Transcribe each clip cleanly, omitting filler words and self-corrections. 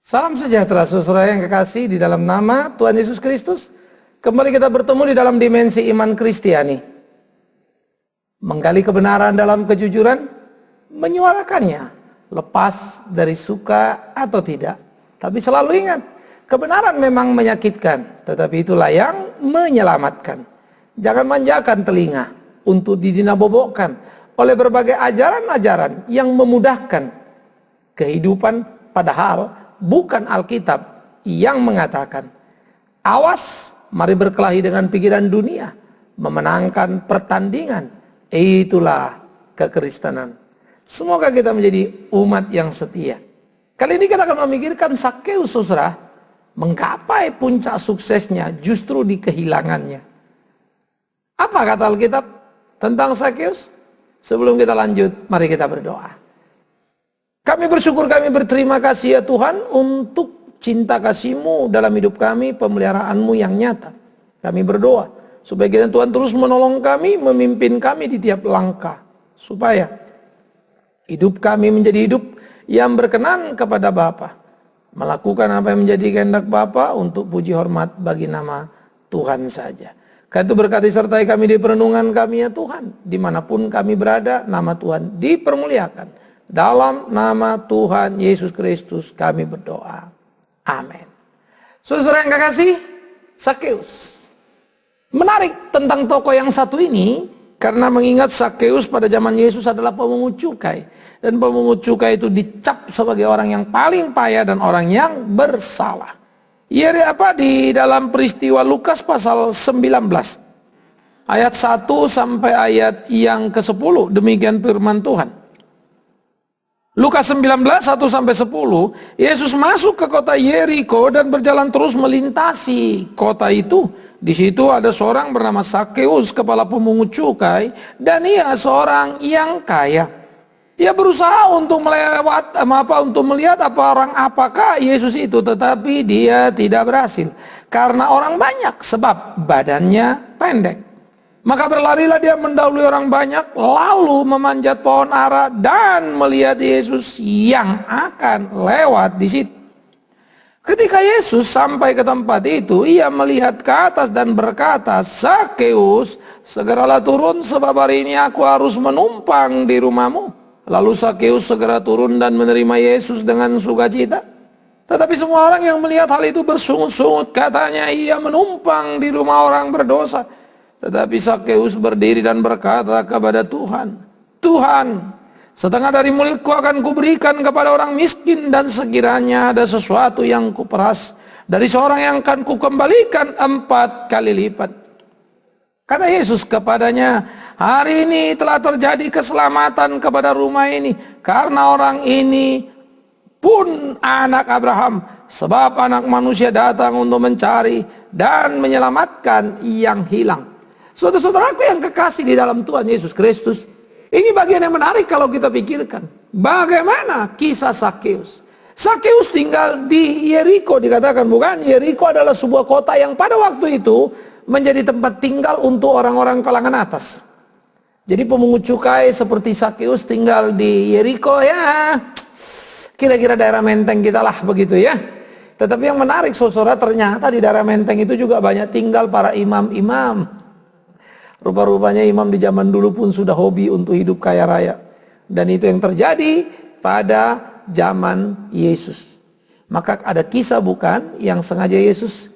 Salam sejahtera saudara yang kekasih di dalam nama Tuhan Yesus Kristus. Kembali kita bertemu di dalam dimensi iman Kristiani. Menggali kebenaran dalam kejujuran, menyuarakannya, lepas dari suka atau tidak. Tapi selalu ingat, kebenaran memang menyakitkan, tetapi itulah yang menyelamatkan. Jangan manjakan telinga untuk didinabobokkan oleh berbagai ajaran-ajaran yang memudahkan kehidupan, padahal bukan Alkitab yang mengatakan. Awas, mari berkelahi dengan pikiran dunia, memenangkan pertandingan. Itulah kekristenan. Semoga kita menjadi umat yang setia. Kali ini kita akan memikirkan Sakeus, saudara, menggapai puncak suksesnya justru di kehilangannya. Apa kata Alkitab tentang Sakeus? Sebelum kita lanjut, mari kita berdoa. Kami bersyukur, kami berterima kasih ya Tuhan untuk cinta kasih-Mu dalam hidup kami, pemeliharaan-Mu yang nyata. Kami berdoa supaya kiranya Tuhan terus menolong kami, memimpin kami di tiap langkah. Supaya hidup kami menjadi hidup yang berkenan kepada Bapa. Melakukan apa yang menjadi kehendak Bapa untuk puji hormat bagi nama Tuhan saja. Karena itu berkati sertai kami di perenungan kami ya Tuhan. Dimanapun kami berada, nama Tuhan dipermuliakan. Dalam nama Tuhan Yesus Kristus kami berdoa. Amin. Saudara yang kekasih, Sakeus. Menarik tentang tokoh yang satu ini, karena mengingat Sakeus pada zaman Yesus adalah pemungut cukai. Dan pemungut cukai itu dicap sebagai orang yang paling payah dan orang yang bersalah. Di dalam peristiwa Lukas pasal 19. Ayat 1 sampai ayat yang ke-10. Demikian firman Tuhan. Lukas 19, 1-10, Yesus masuk ke kota Yeriko dan berjalan terus melintasi kota itu. Di situ ada seorang bernama Sakeus, kepala pemungut cukai, dan ia seorang yang kaya. Ia berusaha untuk melihat apakah Yesus itu, tetapi dia tidak berhasil. Karena orang banyak, sebab badannya pendek. Maka berlarilah dia mendahului orang banyak, lalu memanjat pohon ara dan melihat Yesus yang akan lewat di situ. Ketika Yesus sampai ke tempat itu, ia melihat ke atas dan berkata, "Sakeus, segeralah turun sebab hari ini aku harus menumpang di rumahmu." Lalu Sakeus segera turun dan menerima Yesus dengan sukacita. Tetapi semua orang yang melihat hal itu bersungut-sungut, katanya ia menumpang di rumah orang berdosa. Tetapi Sakeus berdiri dan berkata kepada Tuhan, "Tuhan, setengah dari milikku akan kuberikan kepada orang miskin, dan sekiranya ada sesuatu yang kuperas dari seorang yang akan kukembalikan 4 kali lipat." Kata Yesus kepadanya, "Hari ini telah terjadi keselamatan kepada rumah ini, karena orang ini pun anak Abraham, sebab anak manusia datang untuk mencari dan menyelamatkan yang hilang." Saudara-saudaraku yang kekasih di dalam Tuhan Yesus Kristus, ini bagian yang menarik kalau kita pikirkan. Bagaimana kisah Sakeus? Sakeus tinggal di Yeriko, dikatakan bukan? Yeriko adalah sebuah kota yang pada waktu itu menjadi tempat tinggal untuk orang-orang kalangan atas. Jadi pemungut cukai seperti Sakeus tinggal di Yeriko, ya kira-kira daerah Menteng kita lah begitu ya. Tetapi yang menarik saudara, ternyata di daerah Menteng itu juga banyak tinggal para imam-imam. Rupa-rupanya imam di zaman dulu pun sudah hobi untuk hidup kaya raya. Dan itu yang terjadi pada zaman Yesus. Maka ada kisah bukan yang sengaja Yesus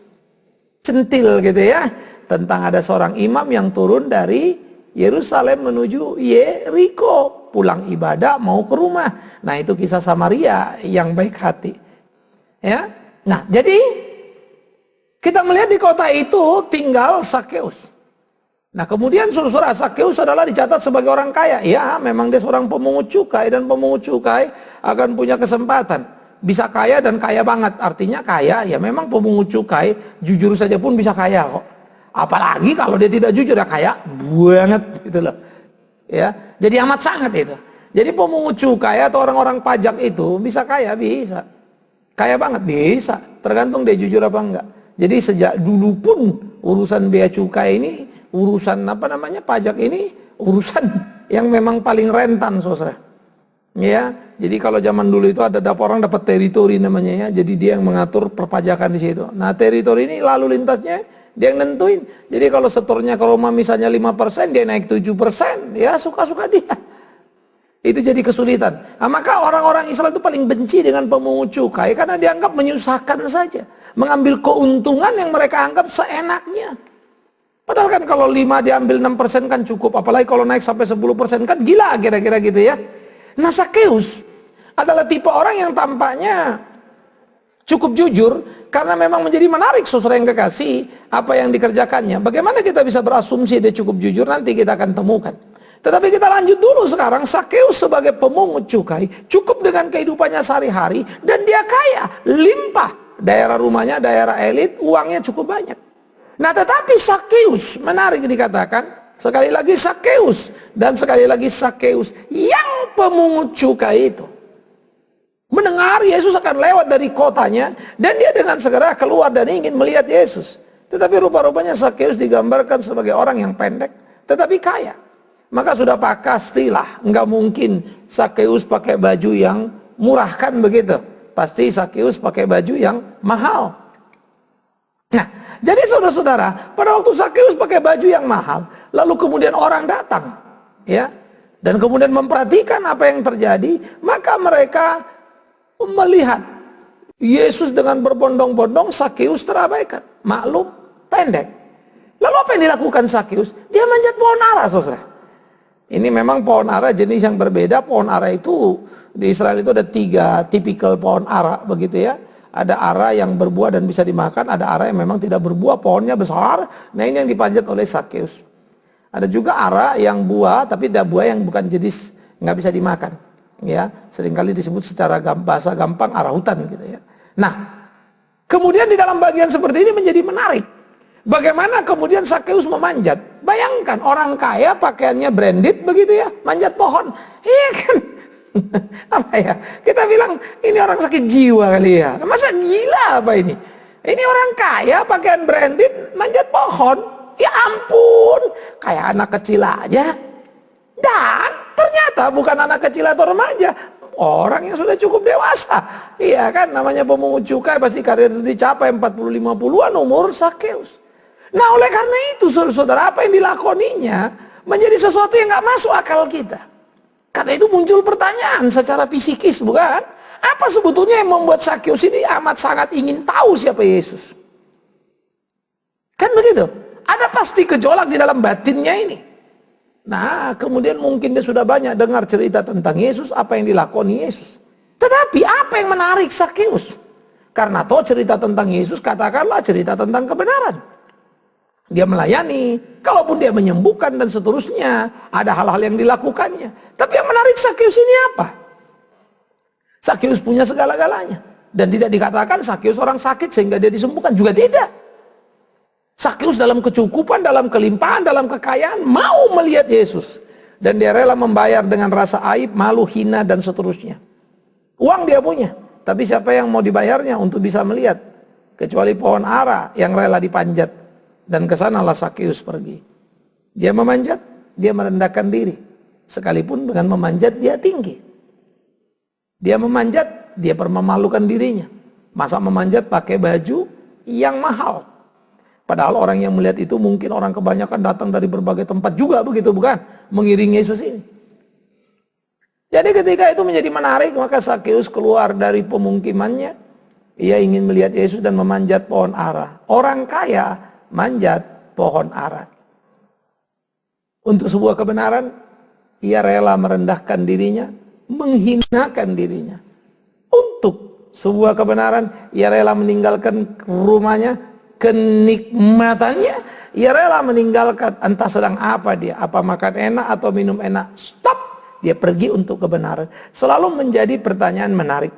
centil gitu ya. Tentang ada seorang imam yang turun dari Yerusalem menuju Yeriko. Pulang ibadah mau ke rumah. Nah itu kisah Samaria yang baik hati. Ya. Nah jadi kita melihat di kota itu tinggal Sakeus. Nah kemudian saudara, Sakeus adalah dicatat sebagai orang kaya. Ya memang dia seorang pemungut cukai, dan pemungut cukai akan punya kesempatan. Bisa kaya dan kaya banget. Artinya kaya, ya memang pemungut cukai jujur saja pun bisa kaya kok. Apalagi kalau dia tidak jujur, ya kaya banget gitu loh. Ya, jadi amat sangat itu. Jadi pemungut cukai atau orang-orang pajak itu bisa kaya, bisa. Kaya banget bisa, tergantung dia jujur apa enggak. Jadi sejak dulu pun urusan bea cukai ini, urusan pajak ini urusan yang memang paling rentan saudara. Ya, jadi kalau zaman dulu itu ada orang dapat teritori namanya ya. Jadi dia yang mengatur perpajakan di situ. Nah, teritori ini lalu lintasnya dia yang nentuin. Jadi kalau setornya ke Roma misalnya 5%, dia naik 7%. Ya, suka-suka dia. Itu jadi kesulitan. Nah, maka orang-orang Israel itu paling benci dengan pemungut cukai karena dianggap menyusahkan saja. Mengambil keuntungan yang mereka anggap seenaknya. Padahal kan kalau 5 diambil 6% kan cukup. Apalagi kalau naik sampai 10% kan gila kira-kira gitu ya. Nah, Sakeus adalah tipe orang yang tampaknya cukup jujur karena memang menjadi menarik, saudara yang kekasih, apa yang dikerjakannya. Bagaimana kita bisa berasumsi dia cukup jujur, nanti kita akan temukan. Tetapi kita lanjut dulu sekarang. Sakeus sebagai pemungut cukai cukup dengan kehidupannya sehari-hari dan dia kaya, limpah. Daerah rumahnya daerah elit, uangnya cukup banyak. Nah, tetapi Sakeus, menarik dikatakan, sekali lagi Sakeus dan sekali lagi Sakeus yang pemungut cukai itu mendengar Yesus akan lewat dari kotanya dan dia dengan segera keluar dan ingin melihat Yesus. Tetapi rupa-rupanya Sakeus digambarkan sebagai orang yang pendek tetapi kaya. Maka sudah pastilah nggak mungkin Sakeus pakai baju yang murah, kan begitu. Pasti Sakeus pakai baju yang mahal. Nah, jadi saudara-saudara, pada waktu Sakeus pakai baju yang mahal, lalu kemudian orang datang, ya, dan kemudian memperhatikan apa yang terjadi, maka mereka melihat Yesus dengan berbondong-bondong, Sakeus terabaikan, maklum, pendek. Lalu apa yang dilakukan Sakeus? Dia manjat pohon ara, saudara. Ini memang pohon ara jenis yang berbeda. Pohon ara itu di Israel itu ada 3 tipikal pohon ara, begitu ya. Ada ara yang berbuah dan bisa dimakan, ada ara yang memang tidak berbuah, pohonnya besar. Nah, ini yang dipanjat oleh Sakeus. Ada juga ara yang buah, tapi ada buah yang bukan jenis, nggak bisa dimakan. Ya, seringkali disebut secara bahasa gampang ara hutan gitu ya. Nah, kemudian di dalam bagian seperti ini menjadi menarik. Bagaimana kemudian Sakeus memanjat? Bayangkan orang kaya pakaiannya branded begitu ya, manjat pohon. Iya kan? Apa ya? Kita bilang ini orang sakit jiwa kali ya. Masa gila apa ini? Ini orang kaya pakaian branded manjat pohon. Ya ampun, kayak anak kecil aja. Dan ternyata bukan anak kecil atau remaja, orang yang sudah cukup dewasa. Iya kan, namanya pemungut cukai pasti karir itu dicapai 40-50-an umur Sakeus. Nah, oleh karena itu saudara-saudara, apa yang dilakoninya menjadi sesuatu yang gak masuk akal kita. Karena itu muncul pertanyaan secara psikis, bukan? Apa sebetulnya yang membuat Sakeus ini amat sangat ingin tahu siapa Yesus? Kan begitu? Ada pasti gejolak di dalam batinnya ini. Nah, kemudian mungkin dia sudah banyak dengar cerita tentang Yesus, apa yang dilakoni Yesus. Tetapi apa yang menarik Sakeus? Karena toh cerita tentang Yesus katakanlah cerita tentang kebenaran. Dia melayani, kalaupun dia menyembuhkan dan seterusnya, ada hal-hal yang dilakukannya. Tapi yang menarik Sakeus ini apa? Sakeus punya segala-galanya. Dan tidak dikatakan Sakeus orang sakit sehingga dia disembuhkan, juga tidak. Sakeus dalam kecukupan, dalam kelimpahan, dalam kekayaan, mau melihat Yesus. Dan dia rela membayar dengan rasa aib, malu, hina, dan seterusnya. Uang dia punya, tapi siapa yang mau dibayarnya untuk bisa melihat? Kecuali pohon ara yang rela dipanjat. Dan kesanalah Sakeus pergi. Dia memanjat, dia merendahkan diri. Sekalipun dengan memanjat dia tinggi. Dia memanjat, dia permemalukan dirinya. Masa memanjat pakai baju yang mahal. Padahal orang yang melihat itu mungkin orang kebanyakan datang dari berbagai tempat juga begitu, bukan? Mengiringi Yesus ini. Jadi ketika itu menjadi menarik, maka Sakeus keluar dari pemukimannya. Ia ingin melihat Yesus dan memanjat pohon ara. Orang kaya manjat pohon ara. Untuk sebuah kebenaran, ia rela merendahkan dirinya, menghinakan dirinya. Untuk sebuah kebenaran, ia rela meninggalkan rumahnya, kenikmatannya, ia rela meninggalkan entah sedang apa dia, apa makan enak atau minum enak. Stop, dia pergi untuk kebenaran. Selalu menjadi pertanyaan menarik.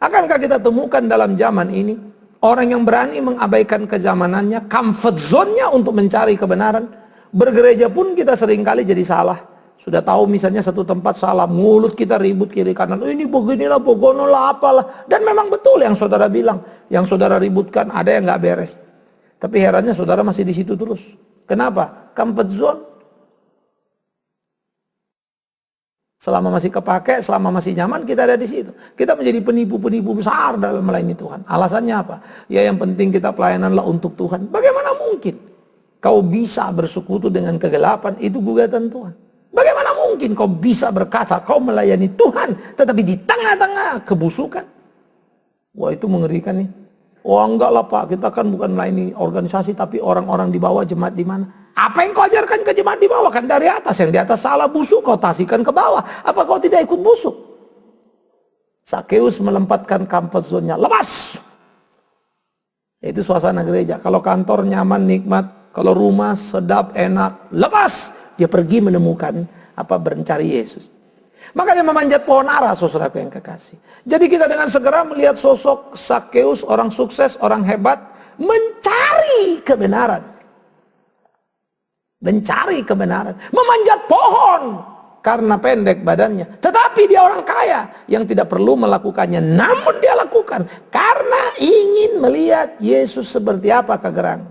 Akankah kita temukan dalam zaman ini orang yang berani mengabaikan kezamanannya, comfort zone-nya untuk mencari kebenaran? Bergereja pun kita seringkali jadi salah. Sudah tahu misalnya satu tempat salah, mulut kita ribut kiri kanan. Ini beginilah, begonolah, apalah. Dan memang betul yang saudara bilang, yang saudara ributkan ada yang nggak beres. Tapi herannya saudara masih di situ terus. Kenapa? Comfort zone. Selama masih kepake, selama masih nyaman, kita ada di situ. Kita menjadi penipu-penipu besar dalam melayani Tuhan. Alasannya apa? Ya yang penting kita pelayananlah untuk Tuhan. Bagaimana mungkin kau bisa bersekutu dengan kegelapan? Itu gugatan Tuhan. Bagaimana mungkin kau bisa berkata kau melayani Tuhan, tetapi di tengah-tengah kebusukan? Wah, itu mengerikan nih. Oh enggak lah Pak, kita kan bukan melayani organisasi, tapi orang-orang di bawah, jemaat di mana? Apa yang kau ajarkan ke jemaat di bawah? Kan dari atas, yang di atas salah busuk, kau tasihkan ke bawah. Apa kau tidak ikut busuk? Sakeus melempatkan comfort zone-nya, lepas! Itu suasana gereja. Kalau kantor nyaman, nikmat. Kalau rumah sedap, enak, lepas! Dia pergi menemukan mencari Yesus. Maka dia memanjat pohon ara, saudaraku yang kekasih. Jadi kita dengan segera melihat sosok Sakeus, orang sukses, orang hebat, mencari kebenaran. Mencari kebenaran, memanjat pohon karena pendek badannya. Tetapi dia orang kaya yang tidak perlu melakukannya, namun dia lakukan karena ingin melihat Yesus seperti apa kegerang.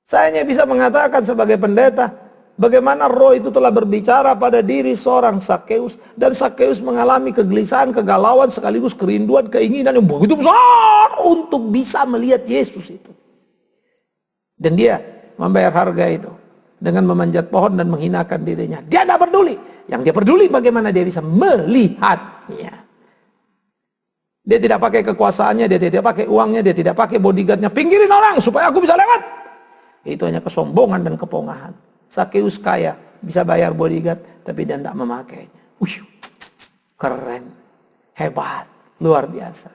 Saya hanya bisa mengatakan sebagai pendeta, bagaimana roh itu telah berbicara pada diri seorang Sakeus, dan Sakeus mengalami kegelisahan, kegalauan, sekaligus kerinduan, keinginan yang begitu besar untuk bisa melihat Yesus itu. Dan dia membayar harga itu dengan memanjat pohon dan menghinakan dirinya. Dia tidak peduli. Yang dia peduli bagaimana dia bisa melihatnya. Dia tidak pakai kekuasaannya, dia tidak pakai uangnya, dia tidak pakai bodyguardnya. Pinggirin orang supaya aku bisa lewat. Itu hanya kesombongan dan kepongahan. Sakeus kaya, bisa bayar bodyguard, tapi dia tidak memakainya. Keren, hebat, luar biasa.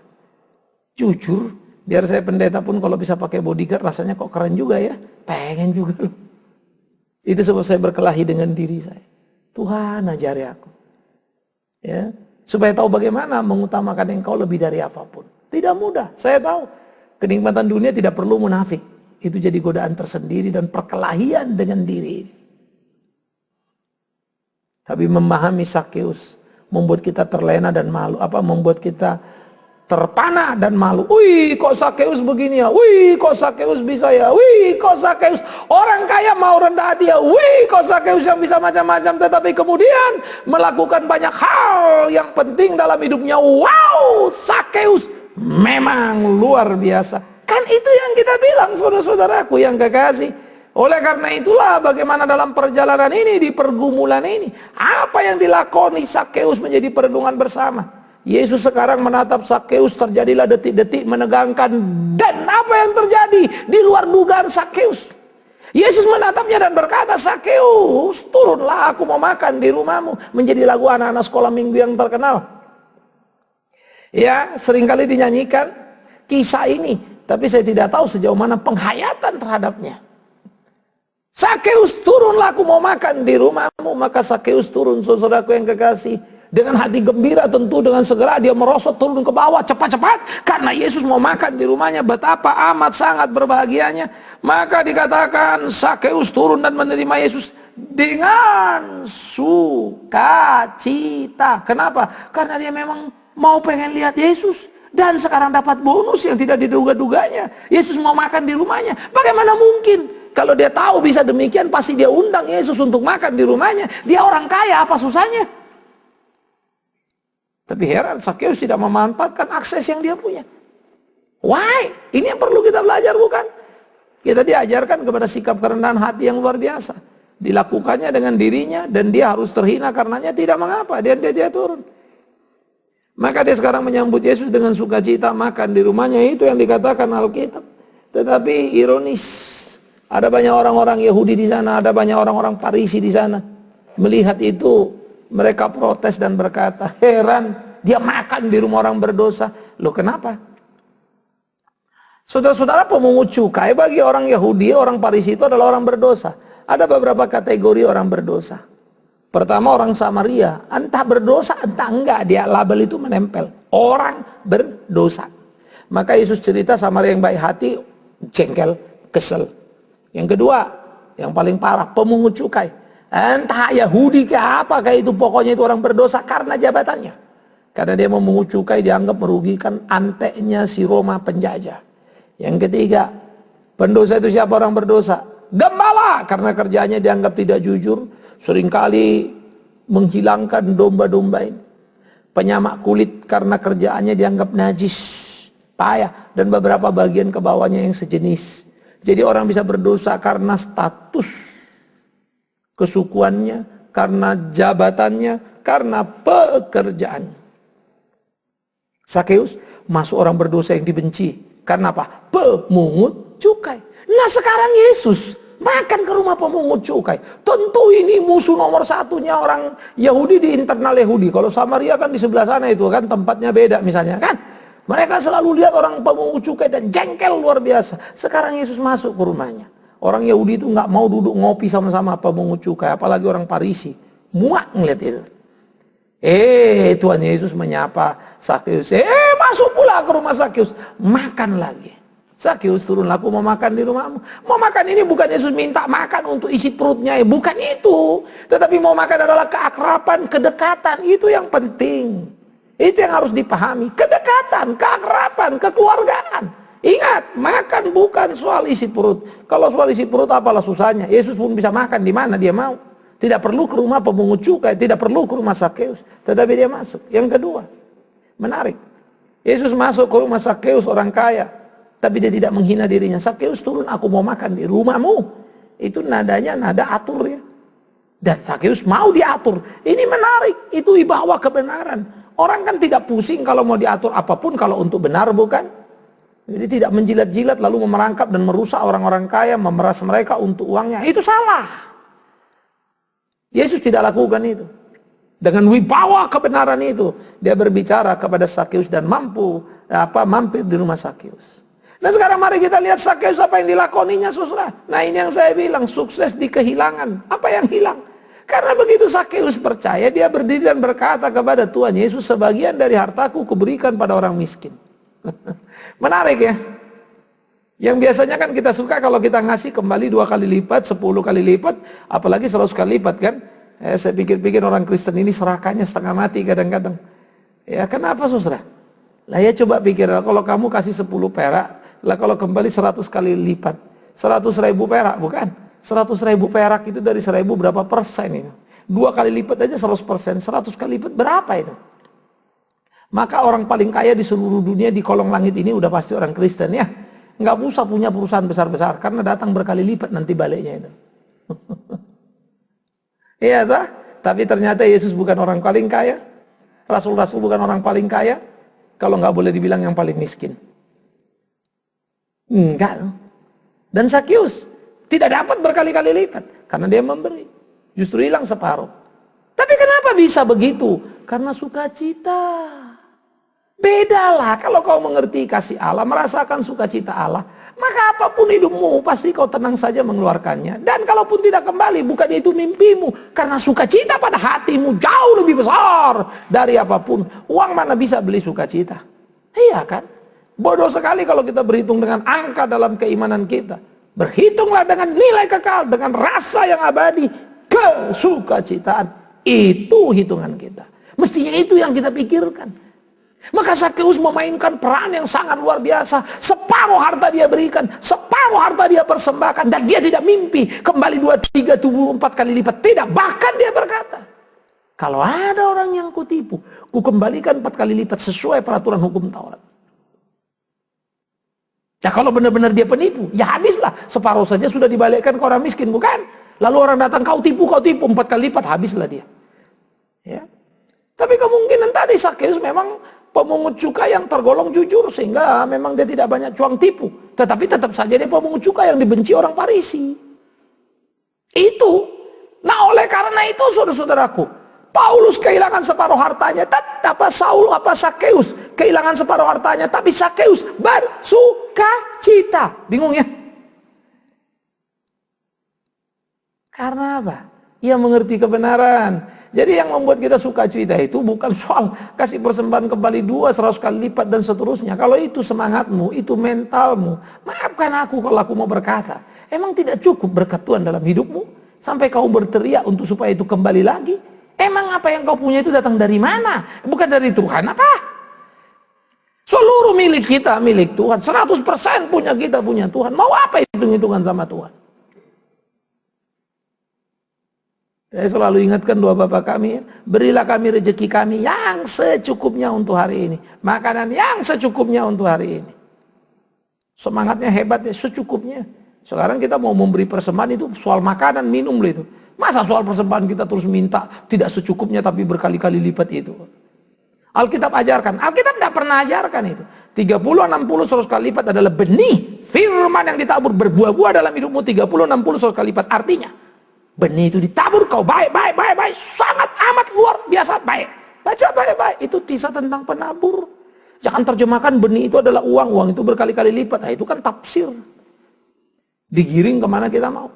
Jujur, biar saya pendeta pun kalau bisa pakai bodyguard rasanya kok keren juga ya. Pengen juga. Itu sebab saya berkelahi dengan diri saya. Tuhan ajari aku. Ya, supaya tahu bagaimana mengutamakan Engkau lebih dari apapun. Tidak mudah, saya tahu. Kenikmatan dunia tidak perlu munafik. Itu jadi godaan tersendiri dan perkelahian dengan diri. Tapi memahami Sakeus membuat kita terlena dan malu. Membuat kita terpana dan malu. Wih, kok Sakeus begini ya? Wih, kok Sakeus bisa ya? Wih, kok Sakeus orang kaya mau rendah hati ya? Wih, kok Sakeus yang bisa macam-macam, tetapi kemudian melakukan banyak hal yang penting dalam hidupnya. Wow, Sakeus memang luar biasa. Kan itu yang kita bilang, saudara-saudaraku yang kekasih. Oleh karena itulah bagaimana dalam perjalanan ini, di pergumulan ini, apa yang dilakoni Sakeus menjadi perenungan bersama. Yesus sekarang menatap Sakeus, terjadilah detik-detik menegangkan, dan apa yang terjadi di luar dugaan Sakeus. Yesus menatapnya dan berkata, Sakeus, turunlah, aku mau makan di rumahmu. Menjadi lagu anak-anak sekolah minggu yang terkenal. Ya, seringkali dinyanyikan kisah ini, tapi saya tidak tahu sejauh mana penghayatan terhadapnya. Sakeus, turunlah, aku mau makan di rumahmu. Maka Sakeus turun, saudaraku yang kekasih. Dengan hati gembira tentu, dengan segera dia merosot turun ke bawah cepat-cepat. Karena Yesus mau makan di rumahnya. Betapa amat sangat berbahagianya. Maka dikatakan Sakeus turun dan menerima Yesus dengan sukacita. Kenapa? Karena dia memang mau pengen lihat Yesus. Dan sekarang dapat bonus yang tidak diduga-duganya. Yesus mau makan di rumahnya. Bagaimana mungkin? Kalau dia tahu bisa demikian, pasti dia undang Yesus untuk makan di rumahnya. Dia orang kaya, apa susahnya? Tapi heran, Sakeus tidak memanfaatkan akses yang dia punya. Why? Ini yang perlu kita belajar, bukan? Kita diajarkan kepada sikap kerendahan hati yang luar biasa. Dilakukannya dengan dirinya, dan dia harus terhina karenanya, tidak mengapa. Dia turun. Maka dia sekarang menyambut Yesus dengan sukacita, makan di rumahnya. Itu yang dikatakan Alkitab. Tetapi ironis, ada banyak orang-orang Yahudi di sana, ada banyak orang-orang Farisi di sana. Melihat itu, mereka protes dan berkata, heran, dia makan di rumah orang berdosa. Loh, kenapa? Saudara-saudara, pemungut cukai bagi orang Yahudi, orang Farisi itu adalah orang berdosa. Ada beberapa kategori orang berdosa. Pertama, orang Samaria, entah berdosa entah enggak, dia label itu menempel. Orang berdosa. Maka Yesus cerita Samaria yang baik hati, jengkel, kesel. Yang kedua, yang paling parah, pemungut cukai. Entah Yahudi ke apa kayak itu, pokoknya itu orang berdosa karena jabatannya. Karena dia memungut cukai dianggap merugikan anteknya si Roma penjajah. Yang ketiga, pendosa itu siapa? Orang berdosa. Gembala karena kerjanya dianggap tidak jujur, seringkali menghilangkan domba-domba ini. Penyamak kulit karena kerjaannya dianggap najis, payah, dan beberapa bagian ke bawahnya yang sejenis. Jadi orang bisa berdosa karena status kesukuannya, karena jabatannya, karena pekerjaannya. Sakeus masuk orang berdosa yang dibenci. Karena apa? Pemungut cukai. Nah sekarang Yesus makan ke rumah pemungut cukai. Tentu ini musuh nomor satunya orang Yahudi di internal Yahudi. Kalau Samaria kan di sebelah sana itu kan tempatnya beda misalnya kan. Mereka selalu lihat orang pemungut cukai dan jengkel luar biasa. Sekarang Yesus masuk ke rumahnya. Orang Yahudi itu nggak mau duduk ngopi sama-sama pemungut cukai, apalagi orang Farisi. Muak ngeliat itu. Tuhan Yesus menyapa Sakeus. Masuk pula ke rumah Sakeus. Makan lagi. Sakeus, turunlah, aku mau makan di rumahmu. Mau makan ini bukan Yesus minta makan untuk isi perutnya, bukan itu. Tetapi mau makan adalah keakraban, kedekatan. Itu yang penting. Itu yang harus dipahami. Kedekatan, keakraban, kekeluargaan. Ingat, makan bukan soal isi perut. Kalau soal isi perut apalah susahnya. Yesus pun bisa makan di mana dia mau. Tidak perlu ke rumah pemungut cukai, tidak perlu ke rumah Sakeus. Tetapi dia masuk. Yang kedua, menarik. Yesus masuk ke rumah Sakeus, orang kaya. Tapi dia tidak menghina dirinya. Sakeus, turun, aku mau makan di rumahmu. Itu nadanya nada atur ya. Dan Sakeus mau diatur. Ini menarik. Itu wibawa kebenaran. Orang kan tidak pusing kalau mau diatur apapun kalau untuk benar, bukan? Jadi tidak menjilat-jilat lalu memerangkap dan merusak orang-orang kaya, memeras mereka untuk uangnya. Itu salah. Yesus tidak lakukan itu. Dengan wibawa kebenaran itu, dia berbicara kepada Sakeus dan mampir di rumah Sakeus. Nah sekarang mari kita lihat Sakeus apa yang dilakoninya, saudara. Nah ini yang saya bilang, sukses di kehilangan. Apa yang hilang? Karena begitu Sakeus percaya, dia berdiri dan berkata kepada Tuhan Yesus, sebagian dari hartaku kuberikan pada orang miskin. Menarik ya. Yang biasanya kan kita suka kalau kita ngasih kembali 2 kali lipat, 10 kali lipat, apalagi 100 kali lipat kan. Saya pikir-pikir orang Kristen ini serakahnya setengah mati kadang-kadang. Ya kenapa saudara? Lah ya coba pikir, kalau kamu kasih 10 perak, lah kalau kembali 100 kali lipat, 100.000 perak bukan? 100.000 perak itu dari 1.000 berapa persen itu? 2 kali lipat aja 100%, 100 kali lipat berapa itu? Maka orang paling kaya di seluruh dunia di kolong langit ini udah pasti orang Kristen ya. Nggak usah punya perusahaan besar-besar karena datang berkali lipat nanti baliknya itu. Iya tak? Tapi ternyata Yesus bukan orang paling kaya. Rasul-rasul bukan orang paling kaya. Kalau nggak boleh dibilang yang paling miskin. Enggak. Dan Sakeus tidak dapat berkali-kali lipat karena dia memberi. Justru hilang separuh. Tapi kenapa bisa begitu? Karena sukacita. Bedalah kalau kau mengerti kasih Allah, merasakan sukacita Allah, maka apapun hidupmu pasti kau tenang saja mengeluarkannya. Dan kalaupun tidak kembali, bukan itu mimpimu. Karena sukacita pada hatimu jauh lebih besar dari apapun. Uang mana bisa beli sukacita? Iya kan? Bodoh sekali kalau kita berhitung dengan angka dalam keimanan kita. Berhitunglah dengan nilai kekal, dengan rasa yang abadi, kesukacitaan. Itu hitungan kita. Mestinya itu yang kita pikirkan. Maka Sakeus memainkan peran yang sangat luar biasa. Separuh harta dia berikan, separuh harta dia persembahkan, dan dia tidak mimpi kembali 2, 3, 4 kali lipat. Tidak, bahkan dia berkata, kalau ada orang yang kutipu, ku kembalikan 4 kali lipat sesuai peraturan hukum Taurat. Ya kalau benar-benar dia penipu, ya habislah. Separuh saja sudah dibalikkan ke orang miskin, bukan? Lalu orang datang, kau tipu 4 kali lipat, habislah dia. Ya. Tapi kemungkinan tadi Sakeus memang pemungut cukai yang tergolong jujur, sehingga memang dia tidak banyak cuang tipu. Tetapi tetap saja dia pemungut cukai yang dibenci orang Farisi. Itu. Nah oleh karena itu saudara-saudaraku, Paulus kehilangan separuh hartanya, Sakeus kehilangan separuh hartanya, tapi Sakeus bersukacita. Bingung ya? Karena apa? Ia mengerti kebenaran. Jadi yang membuat kita sukacita itu bukan soal kasih persembahan kembali 100 kali lipat dan seterusnya. Kalau itu semangatmu, itu mentalmu, maafkan aku kalau aku mau berkata, emang tidak cukup berkat Tuhan dalam hidupmu sampai kau berteriak untuk supaya itu kembali lagi? Emang apa yang kau punya itu datang dari mana? Bukan dari Tuhan apa? Seluruh milik kita milik Tuhan, 100% punya kita punya Tuhan. Mau apa hitung-hitungan sama Tuhan? Saya selalu ingatkan doa Bapak kami, berilah kami rezeki kami yang secukupnya untuk hari ini. Makanan yang secukupnya untuk hari ini. Semangatnya hebat ya, secukupnya. Sekarang kita mau memberi persembahan itu soal makanan, minum itu. Masa soal persembahan kita terus minta tidak secukupnya tapi berkali-kali lipat itu. Alkitab ajarkan, Alkitab tidak pernah ajarkan itu. 30, 60, 100 kali lipat adalah benih firman yang ditabur berbuah-buah dalam hidupmu 30, 60, 100 kali lipat. Artinya benih itu ditabur, kau baik, sangat amat luar biasa baik. Baca baik-baik, itu kisah tentang penabur. Jangan terjemahkan benih itu adalah uang itu berkali-kali lipat. Nah, itu kan tafsir. Digiring kemana kita mau.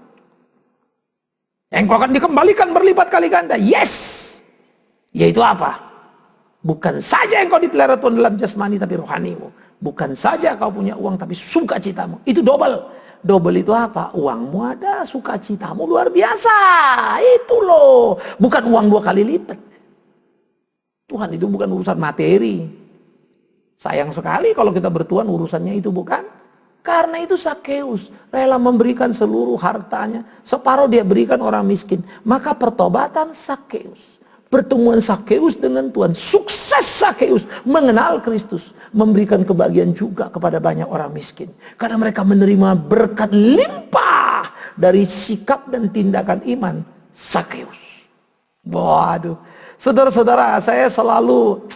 Engkau akan dikembalikan berlipat kali ganda. Yes! Yaitu apa? Bukan saja engkau dipelihara Tuhan dalam jasmani tapi rohanimu. Bukan saja kau punya uang tapi sukacitamu. Itu double. Double itu apa? Uangmu ada, sukacitamu luar biasa. Itu loh. Bukan uang 2 kali lipat. Tuhan itu bukan urusan materi. Sayang sekali kalau kita bertuhan urusannya itu bukan. Karena itu Sakeus rela memberikan seluruh hartanya. Separuh dia berikan orang miskin. Maka pertobatan Sakeus. Pertemuan Sakeus dengan Tuhan, sukses Sakeus mengenal Kristus, memberikan kebahagiaan juga kepada banyak orang miskin. Karena mereka menerima berkat limpah dari sikap dan tindakan iman Sakeus. Waduh, saudara-saudara, saya selalu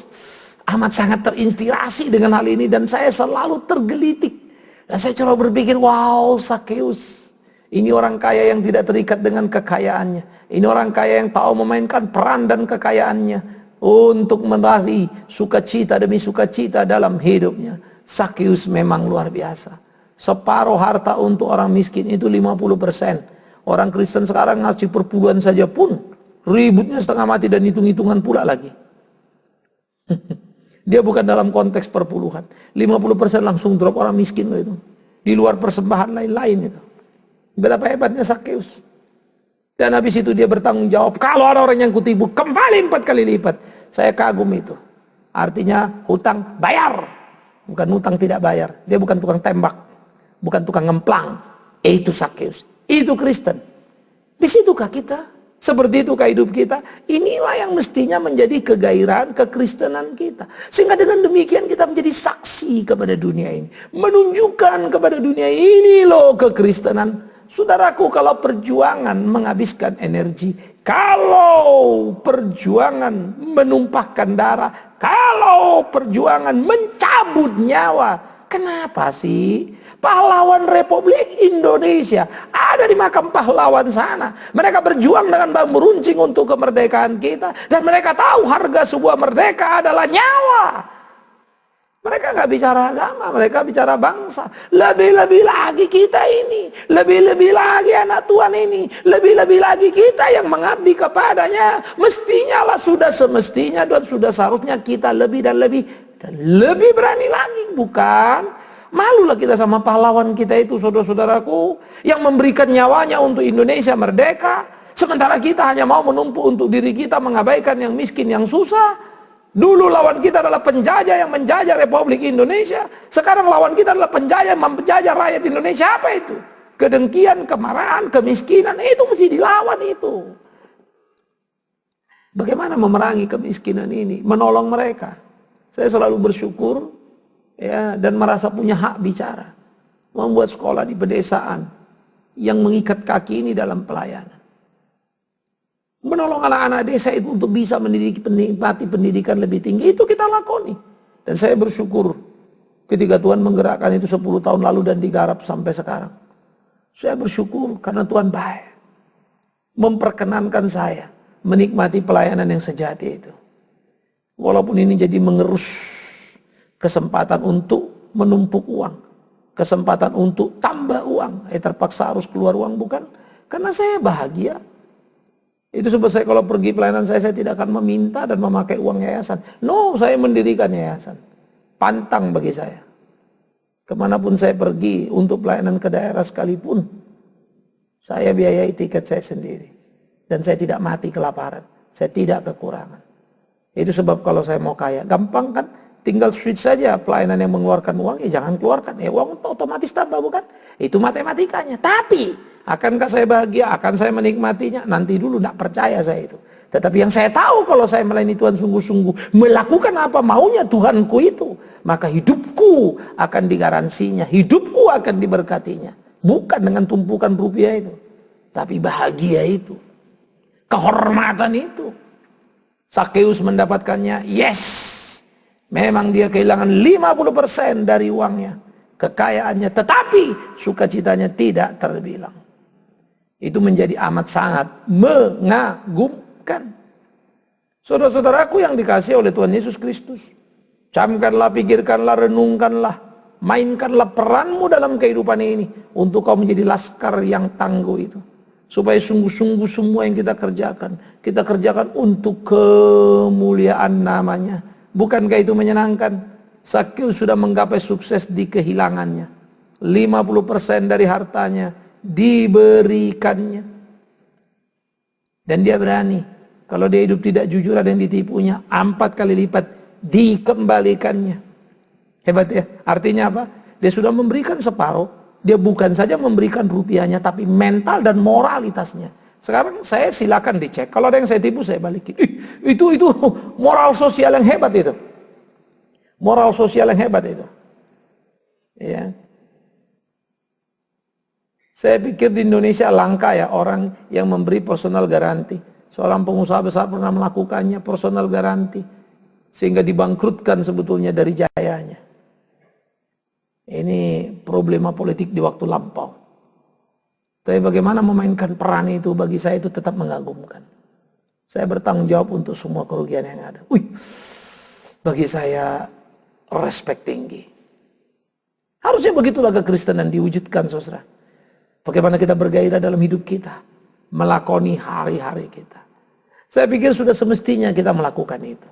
amat sangat terinspirasi dengan hal ini dan saya selalu tergelitik. Dan saya coba berpikir, wow, Sakeus, ini orang kaya yang tidak terikat dengan kekayaannya. Ini orang kaya yang tahu memainkan peran dan kekayaannya untuk meraih sukacita demi sukacita dalam hidupnya. Sakeus memang luar biasa. Separuh harta untuk orang miskin itu 50%. Orang Kristen sekarang ngasih perpuluhan saja pun ributnya setengah mati dan hitung-hitungan pula lagi. Dia bukan dalam konteks perpuluhan. 50% langsung drop orang miskin itu. Di luar persembahan lain-lain itu. Betapa hebatnya Sakeus. Dan habis itu dia bertanggung jawab. Kalau ada orang yang kutipu, kembali 4 kali lipat. Saya kagum itu. Artinya hutang bayar. Bukan hutang tidak bayar. Dia bukan tukang tembak. Bukan tukang ngemplang. Itu Sakeus. Itu Kristen. Di situkah kita? Seperti itukah hidup kita? Inilah yang mestinya menjadi kegairahan kekristenan kita. Sehingga dengan demikian kita menjadi saksi kepada dunia ini. Menunjukkan kepada dunia ini loh kekristenan. Saudaraku, kalau perjuangan menghabiskan energi, kalau perjuangan menumpahkan darah, kalau perjuangan mencabut nyawa, kenapa sih? Pahlawan Republik Indonesia ada di makam pahlawan sana. Mereka berjuang dengan bambu runcing untuk kemerdekaan kita. Dan mereka tahu harga sebuah merdeka adalah nyawa. Mereka nggak bicara agama, mereka bicara bangsa. Lebih-lebih lagi kita ini, lebih-lebih lagi anak Tuhan ini, lebih-lebih lagi kita yang mengabdi kepadanya. Mestinya lah, sudah semestinya dan sudah seharusnya kita lebih dan lebih berani lagi, bukan? Malulah kita sama pahlawan kita itu, saudara-saudaraku, yang memberikan nyawanya untuk Indonesia merdeka. Sementara kita hanya mau menumpuk untuk diri kita, mengabaikan yang miskin, yang susah. Dulu lawan kita adalah penjajah yang menjajah Republik Indonesia. Sekarang lawan kita adalah penjajah yang menjajah rakyat Indonesia. Apa itu? Kedengkian, kemarahan, kemiskinan. Itu mesti dilawan itu. Bagaimana memerangi kemiskinan ini? Menolong mereka. Saya selalu bersyukur ya, dan merasa punya hak bicara. Membuat sekolah di pedesaan yang mengikat kaki ini dalam pelayanan. Menolong anak-anak desa itu untuk bisa menikmati pendidikan lebih tinggi, itu kita lakoni. Dan saya bersyukur ketika Tuhan menggerakkan itu 10 tahun lalu dan digarap sampai sekarang. Saya bersyukur karena Tuhan baik. Memperkenankan saya menikmati pelayanan yang sejati itu. Walaupun ini jadi mengerus kesempatan untuk menumpuk uang. Kesempatan untuk tambah uang. Terpaksa harus keluar uang, bukan? Karena saya bahagia. Itu sebab saya kalau pergi pelayanan saya tidak akan meminta dan memakai uang yayasan. No, saya mendirikan yayasan. Pantang bagi saya. Kemanapun saya pergi untuk pelayanan ke daerah sekalipun, saya biayai tiket saya sendiri. Dan saya tidak mati kelaparan. Saya tidak kekurangan. Itu sebab kalau saya mau kaya, gampang kan? Tinggal switch saja pelayanan yang mengeluarkan uang, ya jangan keluarkan. Ya uang otomatis tambah, bukan? Itu matematikanya. Tapi Akankah saya bahagia? Akan saya menikmatinya? Nanti dulu, tidak percaya saya itu. Tetapi yang saya tahu, kalau saya melayani Tuhan sungguh-sungguh, melakukan apa maunya Tuhanku itu, maka hidupku akan digaransinya, hidupku akan diberkatinya. Bukan dengan tumpukan rupiah itu, tapi bahagia itu, kehormatan itu. Sakeus mendapatkannya, yes. Memang dia kehilangan 50% dari uangnya, kekayaannya, tetapi sukacitanya tidak terbilang. Itu menjadi amat sangat mengagumkan. Saudara-saudaraku yang dikasihi oleh Tuhan Yesus Kristus, camkanlah, pikirkanlah, renungkanlah, mainkanlah peranmu dalam kehidupan ini untuk kau menjadi laskar yang tangguh itu. Supaya sungguh-sungguh semua yang kita kerjakan untuk kemuliaan namanya. Bukankah itu menyenangkan? Sakeus sudah menggapai sukses di kehilangannya. 50% dari hartanya diberikannya. Dan dia berani, kalau dia hidup tidak jujur ada yang ditipunya, 4 kali lipat dikembalikannya. Hebat ya. Artinya apa? Dia sudah memberikan separuh. Dia bukan saja memberikan rupiahnya, tapi mental dan moralitasnya. Sekarang saya silakan dicek. Kalau ada yang saya tipu, saya balikin. Itu moral sosial yang hebat itu. Moral sosial yang hebat itu. Ya. Saya pikir di Indonesia langka ya orang yang memberi personal garanti. Seorang pengusaha besar pernah melakukannya, personal garanti. Sehingga dibangkrutkan sebetulnya dari jayanya. Ini problema politik di waktu lampau. Tapi bagaimana memainkan peran itu bagi saya itu tetap mengagumkan. Saya bertanggung jawab untuk semua kerugian yang ada. Bagi saya respect tinggi. Harusnya begitulah kekristenan diwujudkan, saudara. Bagaimana kita bergairah dalam hidup kita, melakoni hari-hari kita. Saya pikir sudah semestinya kita melakukan itu.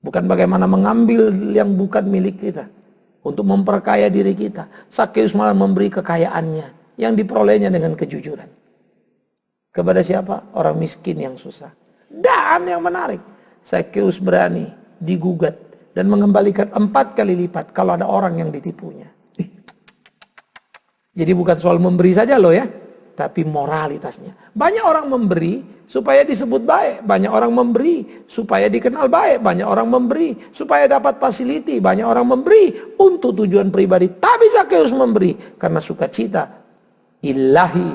Bukan bagaimana mengambil yang bukan milik kita untuk memperkaya diri kita. Sakeus malah memberi kekayaannya yang diperolehnya dengan kejujuran. Kepada siapa? Orang miskin yang susah. Dan yang menarik, Sakeus berani digugat dan mengembalikan 4 kali lipat kalau ada orang yang ditipunya. Jadi bukan soal memberi saja loh ya, tapi moralitasnya. Banyak orang memberi supaya disebut baik, banyak orang memberi supaya dikenal baik, banyak orang memberi supaya dapat fasiliti, banyak orang memberi untuk tujuan pribadi. Tapi Sakeus memberi karena sukacita ilahi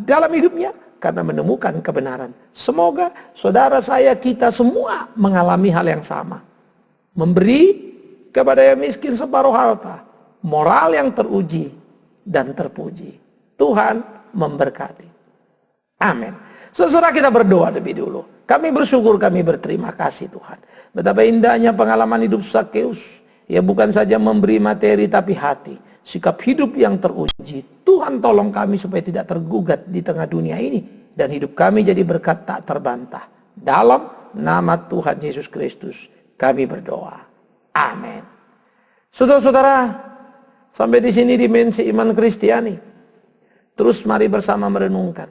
dalam hidupnya, karena menemukan kebenaran. Semoga saudara saya, kita semua mengalami hal yang sama. Memberi kepada yang miskin separuh harta, moral yang teruji dan terpuji. Tuhan memberkati. Amin. Saudara, kita berdoa lebih dulu. Kami bersyukur, kami berterima kasih Tuhan. Betapa indahnya pengalaman hidup Sakeus. Ya bukan saja memberi materi tapi hati. Sikap hidup yang teruji. Tuhan tolong kami supaya tidak tergugat di tengah dunia ini. Dan hidup kami jadi berkat tak terbantah. Dalam nama Tuhan Yesus Kristus kami berdoa. Amin. Saudara-saudara, sampai di sini dimensi iman Kristiani. Terus mari bersama merenungkan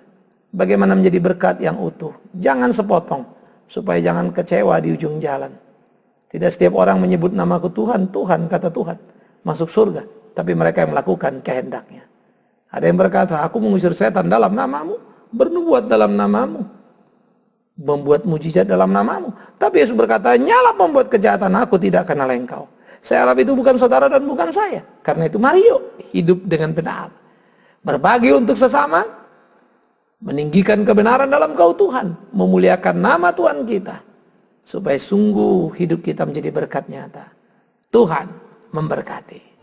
bagaimana menjadi berkat yang utuh. Jangan sepotong supaya jangan kecewa di ujung jalan. Tidak setiap orang menyebut namaku Tuhan, Tuhan, kata Tuhan, masuk surga. Tapi mereka yang melakukan kehendaknya. Ada yang berkata, aku mengusir setan dalam namamu, bernubuat dalam namamu, membuat mujizat dalam namamu. Tapi Yesus berkata, nyala membuat kejahatan, aku tidak kenal engkau. Saya harap itu bukan saudara dan bukan saya. Karena itu mari yuk hidup dengan benar. Berbagi untuk sesama, meninggikan kebenaran dalam keutuhan, memuliakan nama Tuhan kita. Supaya sungguh hidup kita menjadi berkat nyata. Tuhan memberkati.